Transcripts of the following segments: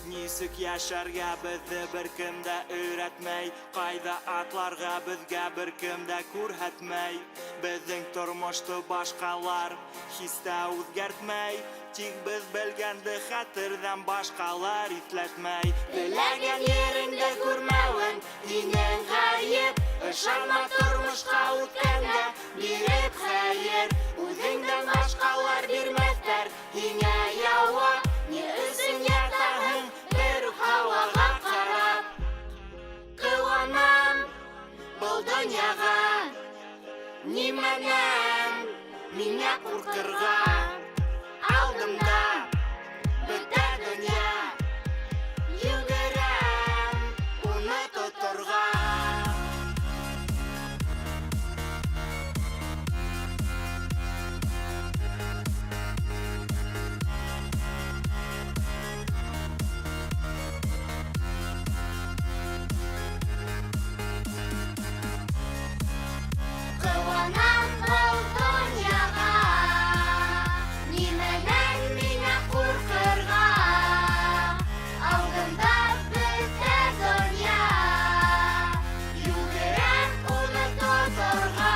Нисек яшәргә безне беркем дә өйрәтмәй, кайда атларга безгә беркем дә күрһәтмәй. Безнең тормышты башкалар һич тә үзгәртмәй, тик без белгәнде хәтердән башкалар итләтмәй. Теләгән yerеңдә күрмәвең һинең гаеп, ышанма тормышка үткәндә биреп хәер. Үзеңдән башкалар бирмәҫтәр һиңә яуап, ни өсөн ятаһың бер һавага карап. Кыланам был дөньяга, нимәнән миңа куркырга. Алдымда бөтә дөнья, йөгерәм уны тоторга. Кыланам был дөньяга, нимәнән миңа куркырга. Алдымда бөтә дөнья, йөгерәм уны тоторга.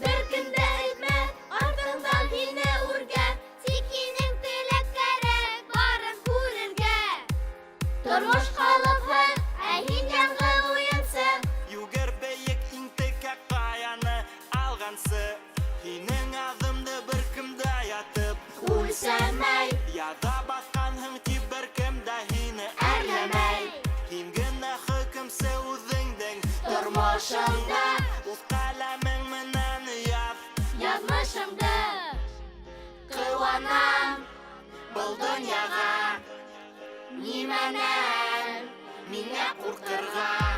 Беркем дә әйтмә артыңдан һине үргән, тик һинең теләкләрең барын күрергә. Тормыш калыпһың, ә һин яңгы уйынсың. Югер бейек интеккә каяны алгансы, һинең адымды беркем дә ятып үлсәмәй. Яда басканһың тик беркем дә һине әрләмәй. Һин генә хөкемсе үзеңдең тормышыңда, үз каләмең менән яз язмышыңды. Кыланам был дөньяга, нимәнән миңа куркырга.